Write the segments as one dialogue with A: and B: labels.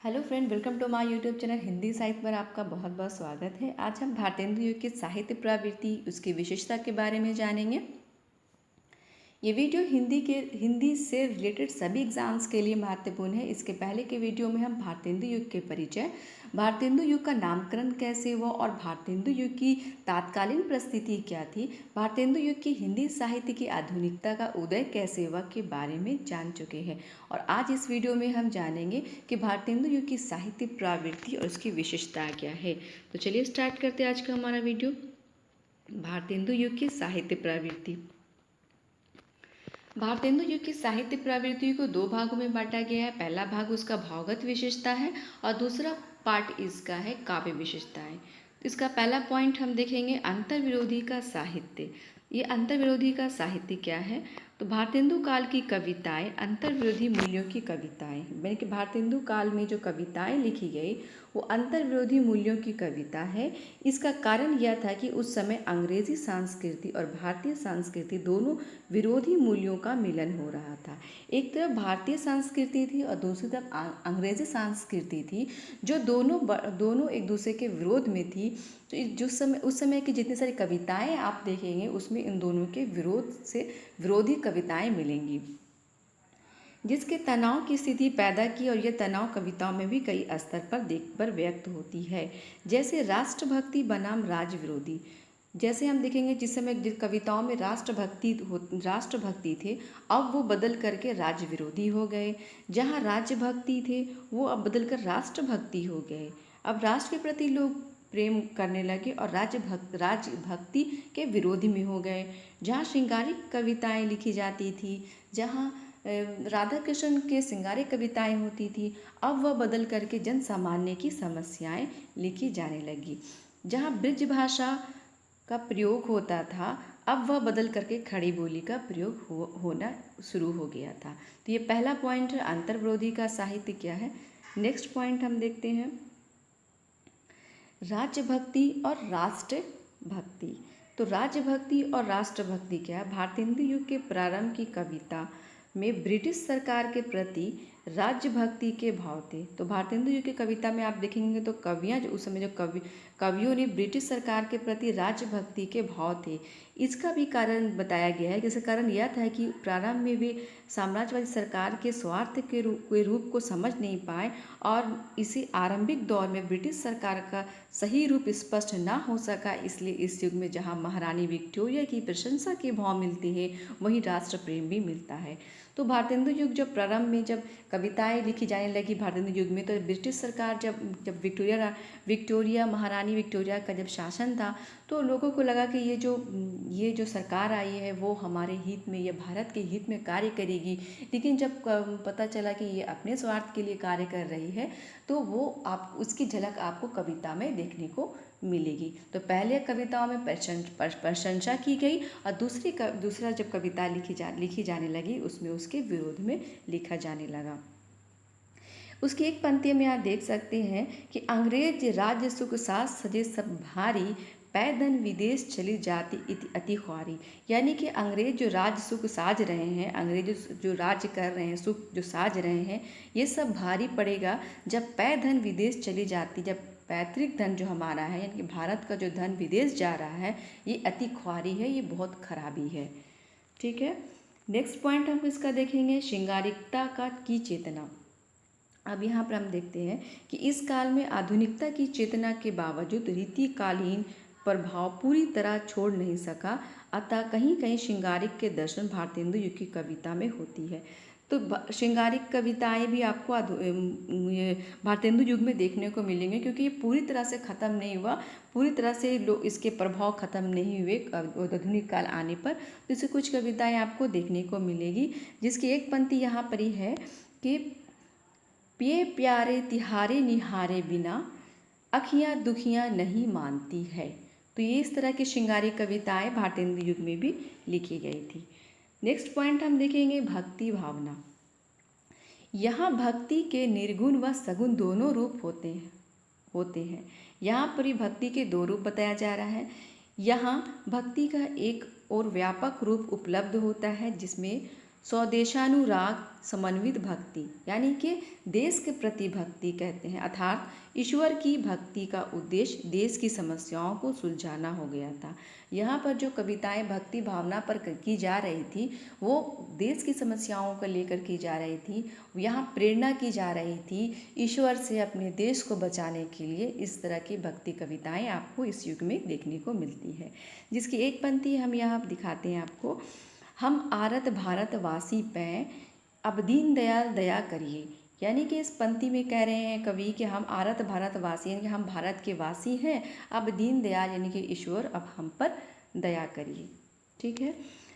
A: Hello friend, welcome to my YouTube channel Hindi साहित्य पर आपका बहुत बहुत स्वागत है। आज हम भारतेंदु युग के साहित्य प्रवृत्ति उसकी विशेषता के बारे में जानेंगे। ये वीडियो हिंदी से रिलेटेड सभी एग्जाम्स के लिए महत्वपूर्ण है। इसके पहले के वीडियो में हम भारतेंदु युग के परिचय, भारतेंदु युग का नामकरण कैसे हुआ और भारतेंदु युग की तात्कालीन परिस्थिति क्या थी, भारतेंदु युग की हिंदी साहित्य की आधुनिकता का उदय कैसे हुआ के बारे में जान चुके हैं। और आज इस वीडियो में हम जानेंगे कि भारतेंदु युग की साहित्य प्रवृत्ति और उसकी विशेषता क्या है। तो चलिए स्टार्ट करते हैं आज का हमारा वीडियो। भारतेंदु युग की साहित्य प्रवृत्ति। भारतेंदु युग की साहित्य प्रवृत्ति को दो भागों में बांटा गया है। पहला भाग उसका भावगत विशेषता है और दूसरा पार्ट इसका है काव्य विशेषताएं। इसका पहला पॉइंट हम देखेंगे अंतर्विरोधी का साहित्य। ये अंतर्विरोधी का साहित्य क्या है? तो भारतेंदु काल की कविताएं अंतर्विरोधी मूल्यों की कविताएं, यानी कि भारतेंदु काल में जो कविताएं लिखी गई वो अंतर्विरोधी मूल्यों की कविता है। इसका कारण यह था कि उस समय अंग्रेजी संस्कृति और भारतीय संस्कृति दोनों विरोधी मूल्यों का मिलन हो रहा था। एक तरफ भारतीय संस्कृति थी और दूसरी तरफ अंग्रेजी संस्कृति थी, जो दोनों एक दूसरे के विरोध में थी। तो उस समय की जितनी सारी कविताएं आप देखेंगे उसमें इन दोनों के विरोध से विरोधी कविताएं मिलेंगी, जिसके तनाव की स्थिति पैदा की। और यह तनाव कविताओं में भी कई स्तर पर व्यक्त होती है, जैसे राष्ट्रभक्ति बनाम राज विरोधी। जैसे हम देखेंगे जिस समय जिस कविताओं में राष्ट्रभक्ति थे, अब वो बदल करके राज्य विरोधी हो गए। जहाँ राज्यभक्ति थे वो अब बदल कर राष्ट्रभक्ति हो गए। अब राष्ट्र के प्रति लोग प्रेम करने लगे और राज्य भक्ति के विरोधी में हो गए। जहाँ श्रृंगारिक कविताएं लिखी जाती थी, जहाँ राधा कृष्ण के श्रृंगारिक कविताएं होती थी, अब वह बदल करके जन सामान्य की समस्याएं लिखी जाने लगी। जहाँ ब्रज भाषा का प्रयोग होता था, अब वह बदल करके खड़ी बोली का प्रयोग होना शुरू हो गया था। तो ये पहला पॉइंट है, अंतर्विरोधी का साहित्य क्या है। नेक्स्ट पॉइंट हम देखते हैं राज्यभक्ति और राष्ट्रभक्ति। तो राज्यभक्ति और राष्ट्रभक्ति क्या है? भारतेंदु युग के प्रारंभ की कविता में ब्रिटिश सरकार के प्रति राज्यभक्ति के भाव थे। तो भारतेंदु युग की कविता में आप देखेंगे तो कवियाँ जो उस समय जो कवियों ने ब्रिटिश सरकार के प्रति राज्यभक्ति के भाव थे। इसका भी कारण बताया गया है। इसका कारण यह था कि प्रारंभ में वे साम्राज्यवादी सरकार के स्वार्थ के रूप को समझ नहीं पाए और इसी आरंभिक दौर में ब्रिटिश सरकार का सही रूप स्पष्ट ना हो सका। इसलिए इस युग में जहाँ महारानी विक्टोरिया की प्रशंसा के भाव मिलते हैं, वहीं राष्ट्र प्रेम भी मिलता है। तो भारतेंदु युग जब प्रारंभ में जब कविताएं लिखी जाने लगी भारतेंदु युग में, तो ब्रिटिश सरकार जब विक्टोरिया महारानी विक्टोरिया का जब शासन था, तो लोगों को लगा कि ये जो सरकार आई है वो हमारे हित में, ये भारत के हित में कार्य करेगी। लेकिन जब पता चला कि ये अपने स्वार्थ के लिए कार्य कर रही है, तो वो उसकी झलक आपको कविता में देखने को मिलेगी। तो पहले कविताओं में प्रशंसा की गई और दूसरा जब कविता लिखी जाने लगी उसमें उसके विरोध में लिखा जाने लगा। उसकी एक पंक्ति में आप देख सकते हैं कि अंग्रेज राज्य सुख सास सजे सब भारी, पैदन विदेश चली जाती इति अति ख्वारी। यानी कि अंग्रेज जो राज्य सुख साज रहे हैं, अंग्रेज जो राज्य कर रहे हैं, सुख जो साज रहे हैं, ये सब भारी पड़ेगा जब पैदन विदेश चली जाती, जब पैतृक धन जो हमारा है, यानी कि भारत का जो धन विदेश जा रहा है, ये अति ख्वारी है, ये बहुत खराबी है। ठीक है, नेक्स्ट पॉइंट हम इसका देखेंगे श्रृंगारिकता की चेतना। अब यहाँ पर हम देखते हैं कि इस काल में आधुनिकता की चेतना के बावजूद रीतिकालीन प्रभाव पूरी तरह छोड़ नहीं सका, अतः कहीं कहीं श्रृंगारिक के दर्शन भारतेंदु युग की कविता में होती है। तो श्रृंगारिक कविताएं भी आपको भारतेंदु युग में देखने को मिलेंगे, क्योंकि ये पूरी तरह से ख़त्म नहीं हुआ, पूरी तरह से इसके प्रभाव ख़त्म नहीं हुए आधुनिक काल आने पर। तो इससे कुछ कविताएं आपको देखने को मिलेगी, जिसकी एक पंक्ति यहाँ पर ही है कि पिए प्यारे तिहारे निहारे बिना, अखियाँ दुखियाँ नहीं मानती है। तो ये इस तरह की श्रृंगारिक कविताएं भारतेंदु युग में भी लिखी गई थी। नेक्स्ट पॉइंट हम देखेंगे भक्ति भावना। यहाँ भक्ति के निर्गुण व सगुण दोनों रूप होते हैं। यहाँ पर ही भक्ति के दो रूप बताया जा रहा है। यहाँ भक्ति का एक और व्यापक रूप उपलब्ध होता है, जिसमें स्वदेशानुराग समन्वित भक्ति, यानी कि देश के प्रति भक्ति कहते हैं, अर्थात ईश्वर की भक्ति का उद्देश्य देश की समस्याओं को सुलझाना हो गया था। यहाँ पर जो कविताएं भक्ति भावना पर की जा रही थी वो देश की समस्याओं को लेकर की जा रही थी। यहाँ प्रेरणा की जा रही थी ईश्वर से अपने देश को बचाने के लिए। इस तरह की भक्ति कविताएं आपको इस युग में देखने को मिलती है, जिसकी एक पंक्ति हम यहाँ दिखाते हैं आपको। हम आरत भारत वासी पै, अब दीन दयाल दया करिए। यानी कि इस पंक्ति में कह रहे हैं कवि कि हम आरत भारत वासी, यानी कि हम भारत के वासी हैं, अब दीन दयाल यानी कि ईश्वर अब हम पर दया करिए। ठीक है,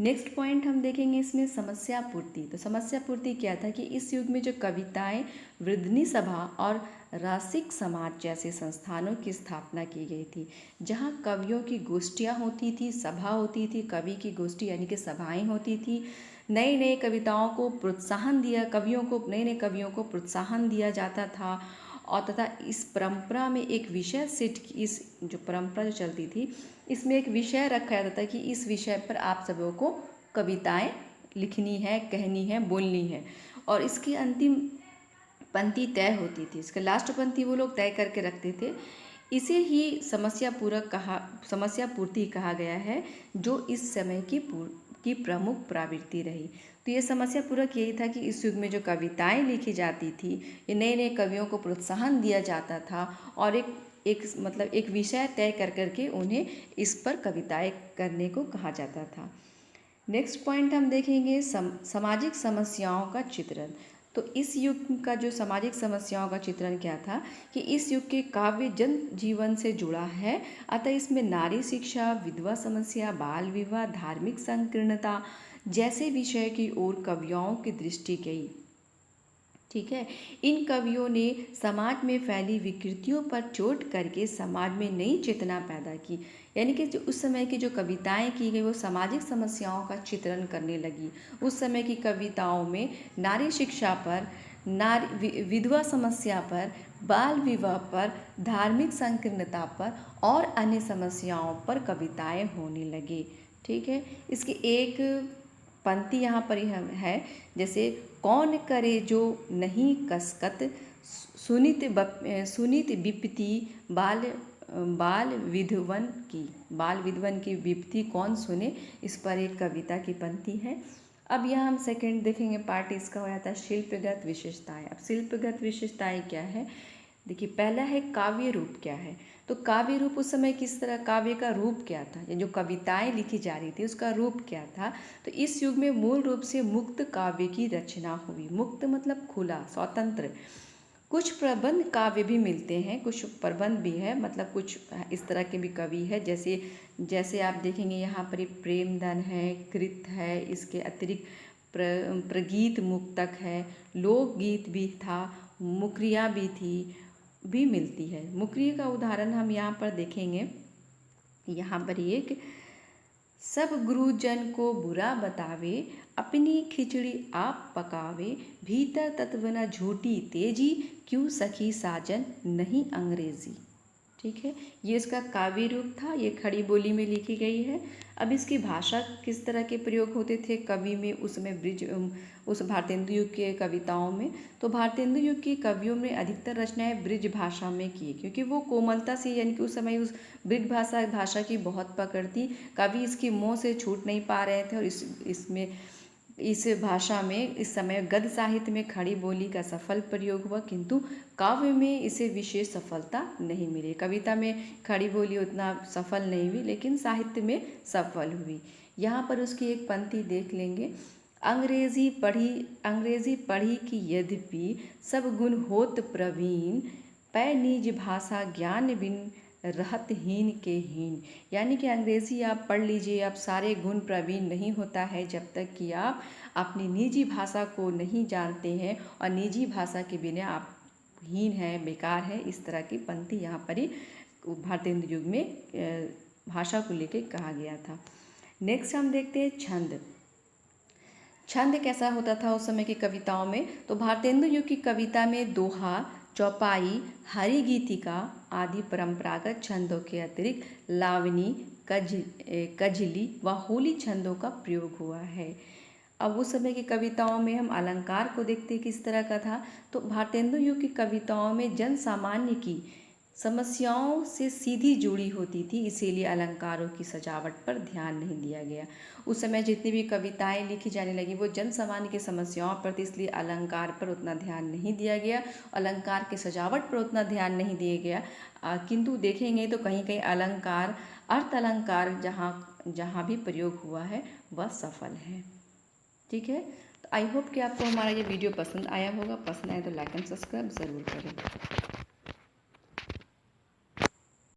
A: नेक्स्ट पॉइंट हम देखेंगे इसमें समस्या पूर्ति। तो समस्या पूर्ति क्या था कि इस युग में जो कविताएं वृद्धि सभा और रासिक समाज जैसे संस्थानों की स्थापना की गई थी, जहां कवियों की गोष्ठियां होती थी, सभा होती थी, कवि की गोष्ठी यानी कि सभाएं होती थी। नए नए कविताओं को प्रोत्साहन दिया, कवियों को नए नए कवियों को प्रोत्साहन दिया जाता था। और तथा इस परंपरा में एक विषय सेट, इस जो परंपरा जो चलती थी इसमें एक विषय रखा जाता था कि इस विषय पर आप सबों को कविताएं लिखनी है, कहनी है, बोलनी है। और इसकी अंतिम पंक्ति तय होती थी, इसका लास्ट पंक्ति वो लोग तय करके रखते थे। इसे ही समस्या पूर्ति कहा गया है, जो इस समय की प्रमुख प्रवृत्ति रही। तो ये समस्या पूरक यही था कि इस युग में जो कविताएं लिखी जाती थी, ये नए नए कवियों को प्रोत्साहन दिया जाता था और एक विषय तय कर करके उन्हें इस पर कविताएं करने को कहा जाता था। नेक्स्ट पॉइंट हम देखेंगे सामाजिक समस्याओं का चित्रण। तो इस युग का जो सामाजिक समस्याओं का चित्रण क्या था कि इस युग के काव्य जन जीवन से जुड़ा है, अतः इसमें नारी शिक्षा, विधवा समस्या, बाल विवाह, धार्मिक संकीर्णता जैसे विषय की ओर कवियों की दृष्टि गई। ठीक है, इन कवियों ने समाज में फैली विकृतियों पर चोट करके समाज में नई चेतना पैदा की। यानी कि जो उस समय की जो कविताएं की गई वो सामाजिक समस्याओं का चित्रण करने लगी। उस समय की कविताओं में नारी शिक्षा पर, विधवा समस्या पर, बाल विवाह पर, धार्मिक संकीर्णता पर और अन्य समस्याओं पर कविताएं होने लगी। ठीक है, इसकी एक पंक्ति यहाँ पर है, जैसे कौन करे जो नहीं कसकत, सुनित विपत्ति बाल विधवन की विपत्ति कौन सुने। इस पर एक कविता की पंक्ति है। अब यहाँ हम सेकंड देखेंगे पार्ट, इसका हो जाता है शिल्पगत विशेषताएं। अब शिल्पगत विशेषताएं क्या है, देखिए पहला है काव्य रूप क्या है। तो काव्य रूप उस समय किस तरह, काव्य का रूप क्या था, या जो कविताएं लिखी जा रही थी उसका रूप क्या था। तो इस युग में मूल रूप से मुक्त काव्य की रचना हुई। मुक्त मतलब खुला, स्वतंत्र। कुछ प्रबंध काव्य भी मिलते हैं, कुछ प्रबंध भी है, मतलब कुछ इस तरह के भी कवि है, जैसे आप देखेंगे यहाँ पर प्रेमधन है, कृत है, इसके अतिरिक्त प्रगीत मुक्तक है, लोकगीत भी था, मुकरियाँ भी मिलती है। मुकरी का उदाहरण हम यहाँ पर देखेंगे, यहाँ पर एक सब गुरुजन को बुरा बतावे, अपनी खिचड़ी आप पकावे, भीतर तत्व न झूठी तेजी, क्यों सखी साजन नहीं अंग्रेजी। ठीक है, ये इसका काव्य रूप था, ये खड़ी बोली में लिखी गई है। अब इसकी भाषा किस तरह के प्रयोग होते थे कवि में उस समय उस भारतेंदु युग के कविताओं में। तो भारतेंदु युग के कवियों ने अधिकतर रचनाएं ब्रिज भाषा में की, क्योंकि वो कोमलता से, यानी कि उस समय उस ब्रिज भाषा की बहुत पकड़ थी। कवि इसकी मोह से छूट नहीं पा रहे थे और इस भाषा में इस समय गद्य साहित्य में खड़ी बोली का सफल प्रयोग हुआ, किंतु काव्य में इसे विशेष सफलता नहीं मिली। कविता में खड़ी बोली उतना सफल नहीं हुई, लेकिन साहित्य में सफल हुई। यहाँ पर उसकी एक पंक्ति देख लेंगे, अंग्रेजी पढ़ी कि यद्यपि सब गुण होत प्रवीण, पै निज भाषा ज्ञान बिन रहत हीन के हीन। यानी कि अंग्रेजी आप पढ़ लीजिए, आप सारे गुण प्रवीण नहीं होता है जब तक कि आप अपनी निजी भाषा को नहीं जानते हैं, और निजी भाषा के बिना आप हीन है, बेकार है। इस तरह की पंक्ति यहाँ पर ही भारतेंदु युग में भाषा को लेकर कहा गया था। नेक्स्ट हम देखते हैं छंद। छंद कैसा होता था उस समय की कविताओं में। तो भारतेंदु युग की कविता में दोहा, चौपाई, हरिगीतिका आदि परंपरागत छंदों के अतिरिक्त लावनी, कजली व होली छंदों का प्रयोग हुआ है। अब उस समय की कविताओं में हम अलंकार को देखते किस तरह का था। तो भारतेंदु युग की कविताओं में जन सामान्य की समस्याओं से सीधी जुड़ी होती थी, इसीलिए अलंकारों की सजावट पर ध्यान नहीं दिया गया। उस समय जितनी भी कविताएं लिखी जाने लगी वो जन सामान्य की समस्याओं पर थी, इसलिए अलंकार पर उतना ध्यान नहीं दिया गया, अलंकार की सजावट पर उतना ध्यान नहीं दिया गया। किंतु देखेंगे तो कहीं कहीं अलंकार, अर्थ अलंकार जहाँ जहाँ भी प्रयोग हुआ है वह सफल है। ठीक है, तो आई होप कि आपको हमारा ये वीडियो पसंद आया होगा। पसंद आए तो लाइक एंड सब्सक्राइब ज़रूर करें।